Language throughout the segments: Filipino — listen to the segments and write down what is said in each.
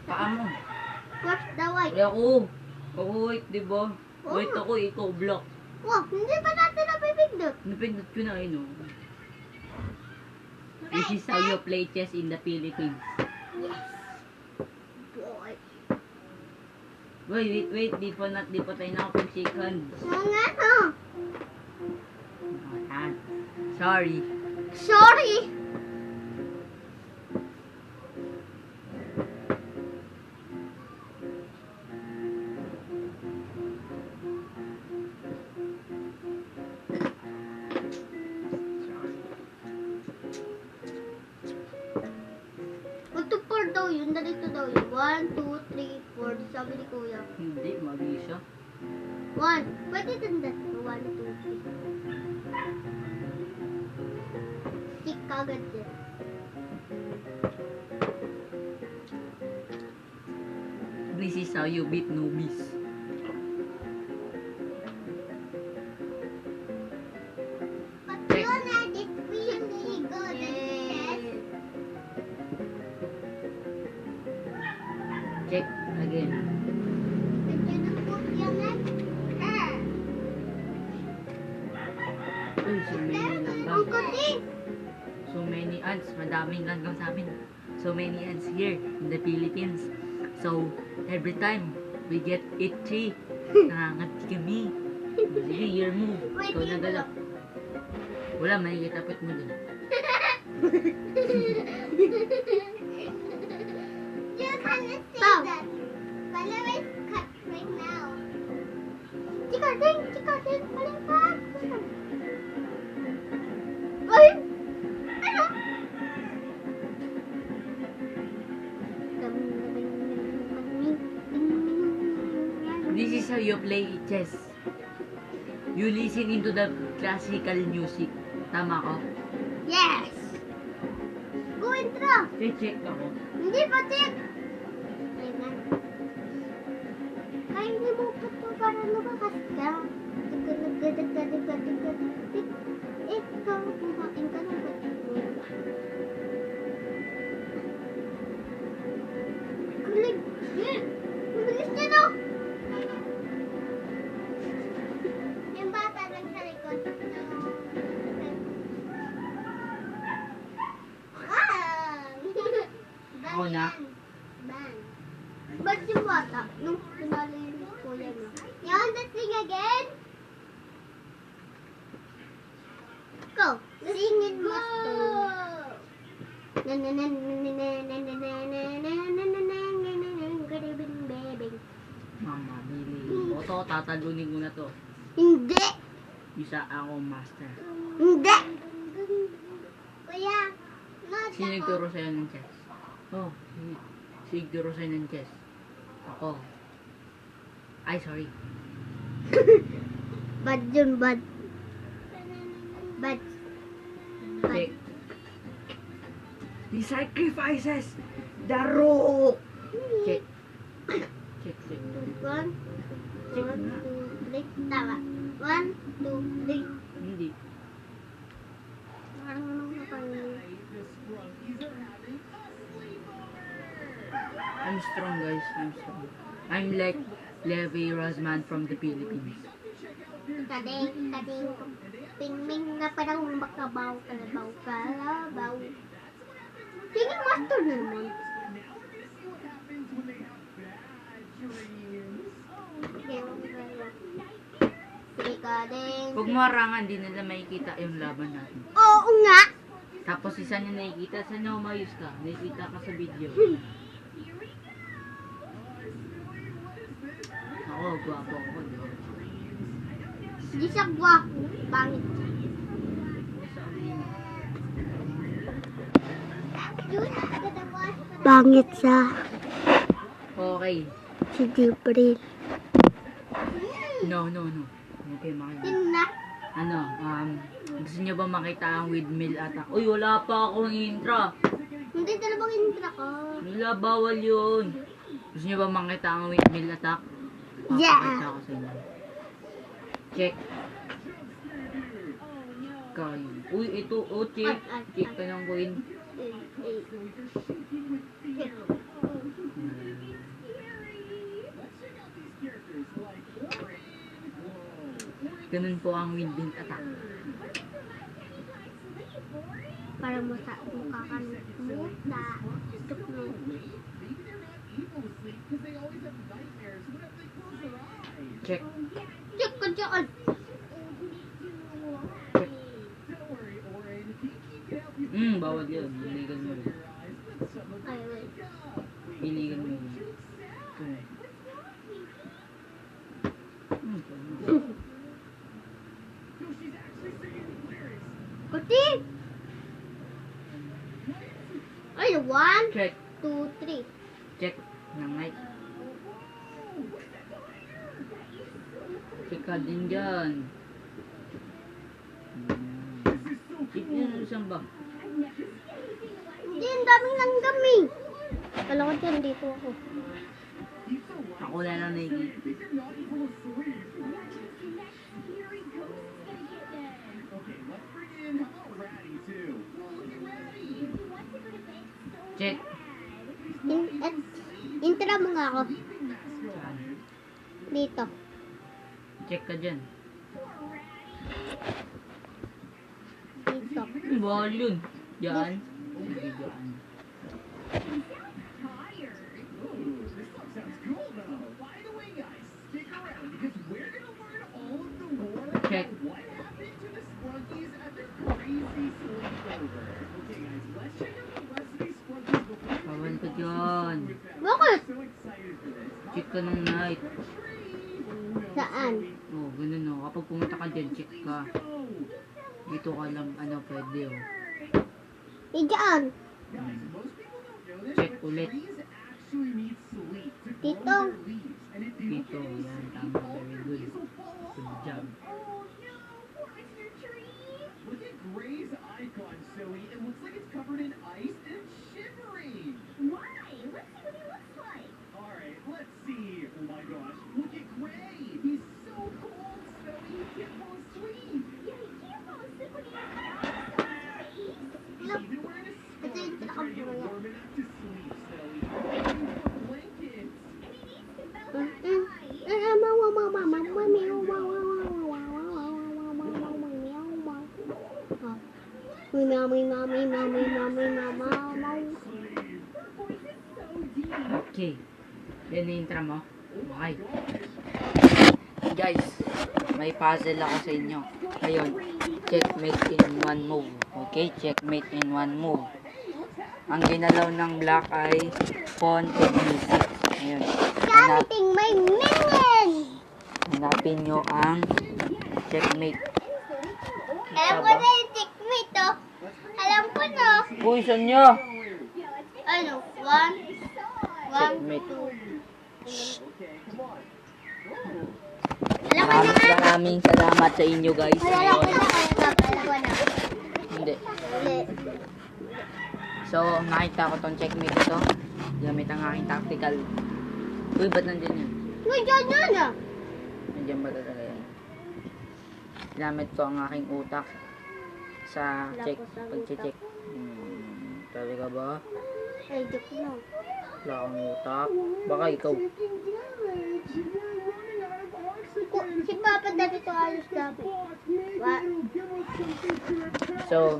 Paa mo. First the white. Ay ako. Ako white, di ba? White ako, ikaw black. Wow, hindi pa natin napipindot. Napindot ko na no? This is how you play chess in the Philippines. Yes. Boy. Wait. Di pa tayo nakapag-shake hands. Mga no. Sorry. Sorry. Magtupor daw yun. Dalito daw yun. 1, 2, 3, 4. Sabi ni Kuya. Hindi, mali siya. 1. Pwede din dito. 1, 2, 3. Stick kagad din. This is how you beat newbies. But Leonard is really good at chess. Check again. Nandiyan ang book, Leonard. Uy, so many Ang langgam. kuting. So many ants. Madaming langgam sa amin. So many ants here in the Philippines. So, every time we get itchy, nakangati kami. Sige, your move. Ikaw na galap. Wala, makikita put mo dun. You cannot say that. Palawa is cut right now. Chikating, palipat. Ay! Ano? This is how you play chess. You listen into the classical music. Tama ko? Yes! Go intro! Check ako. Hindi pa, check! Ayun na. Kaya hindi mo pa ito para lumakas ka. Ikaw, kumain ka ng batik mo. Kulig! Mabilis niya, no? Yung bata lang sa likod. Ako na? Bang. Ba't yung bata? Nung pinalo yung kuya mo. You want to sing again? Go. Sing it, Master. Mama, bili. Oto, tatalunin ko na to. Hindi. Isa ako master. Hindi. Kuya, Sino nagturo sa'yo ng chess? Oh, si nagturo sa'yo ng chess. Ako. Ay, sorry. Bad yun, bad. Bad. Check. He sacrifices the rook. Check. Check. 1, 2, 3. Tama. 1, 2, 3. Hindi. Parang anong nakalala. I'm strong, guys. I'm strong. I'm like Levi Rosman from the Philippines. Kading, pingming na parang makabaw, kalabaw. Tingin master na naman. Kading. Huwag mo harangan, di nila makikita yung laban natin. Oo nga. Tapos isa niya nakikita, saan na umayos ka? Nakikita ka sa video. Ako, gwapo ako, di ba? Di siya gwapo. Pangit. Pangit siya. Okay. Si Jibril. No. Okay, makita. Tina. Ano, gusto niyo ba makita ang windmill attack? Uy, wala pa akong intra. Hindi dalawang intra ko. Wala, bawal yun. Gusto niyo ba makita ang windmill attack? Yeah. Papakita ko sa inyo. Check. Kain. Uy, ito. Oh, check. Check ka ng coin. Ganun po ang winding attack. Para mo sa mukha ka muta. Tuklong. Check. Check ko dyan. Bawal yun. Piligan mo. Ay, wait. Piligan mo. Kuti! Ay, 1, Check. 2, 3. Check. Nangay. Check ka din dyan. Check nyo na saan ba? Hindi, ang daming langgam. Kala ko dyan, dito ako. Ako na lang nakikita. Check. Intro mo nga ako. Saan? Dito. Check ka dyan. Dito. Bawal yun. Diyan. Hindi diyan. Check. Bawal ka dyan. Bakit? Check ka ng night. Saan? Oh, ganun oh. Kapag pumunta ka dyan, check ka. Dito ka lang, ano, pwede oh. Diyan. Check ulit. Dito. Dito, yan, tama. Very good. Good job. Look at Gray's icon, Zoe. It looks like it's covered in ice and shivering. Why? Let's see what he looks like. All right, let's see. Oh my gosh, look at Gray. He's so cold, Zoe. He can't fall asleep. Yeah, he can't fall asleep when he's He's even wearing a Ito scarf yung to keep him pinaka- warm enough to sleep, Zoe. And he's got blankets. And he needs to melt that ice. Okay. Yan yung intro mo. Okay. Guys, may puzzle ako sa inyo. Ngayon, checkmate in one move. Okay, checkmate in one move. Ang ginalaw ng black ay pawn to b6. Ayun. Counting my minions! Hanapin nyo ang checkmate. Alam ko na yung checkmate, oh. Alam ko na. Position nyo! Ano? 1, Checkmate. 2. Alam ko na. Maraming salamat sa inyo guys. Alam ko na. Alam ko na. Hindi. Hindi. So, nakita ko tong checkmate ito. Gamit ang aking tactical. Uy, ba't nandyan yan? Uy, dyan ah. Nandiyan ba talaga yan? Gamit ko ang aking utak sa check, pag-check. Talaga ba? Ay, joke na. Wala akong utak. Baka ikaw. Si Papa dati ito ayos dapat. So,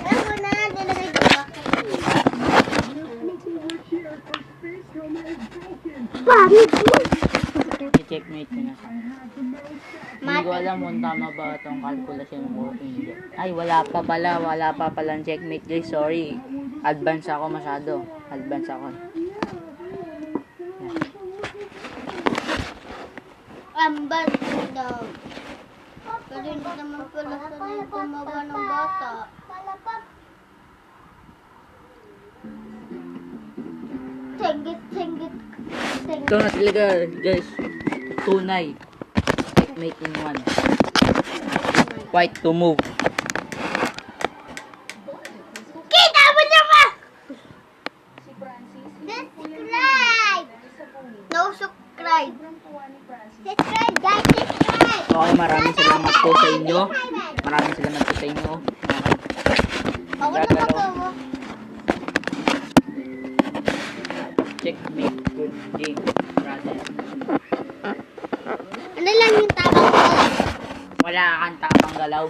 Alam ko na, nilagay ko ba? i-checkmate ko na. Hindi ko alam kung tama ba itong calculation ko. Hindi. Ay, wala pa palang checkmate guys. Sorry. Advance ako masyado. Advance ako. Ambal daw. Pero hindi naman pala sanay gumawa ng bata. Senggit. Ito na talaga guys. Tunay. Checkmate in one. White to move. Kita mo naman! Subscribe! No subscribe. Subscribe guys, subscribe! Okay, maraming salamat po sa inyo. Maraming salamat po sa inyo. Ako na Gagalaw. pagawa. Checkmate. Good game, brother. Ano lang yung tamang ko? Wala kang tamang galaw.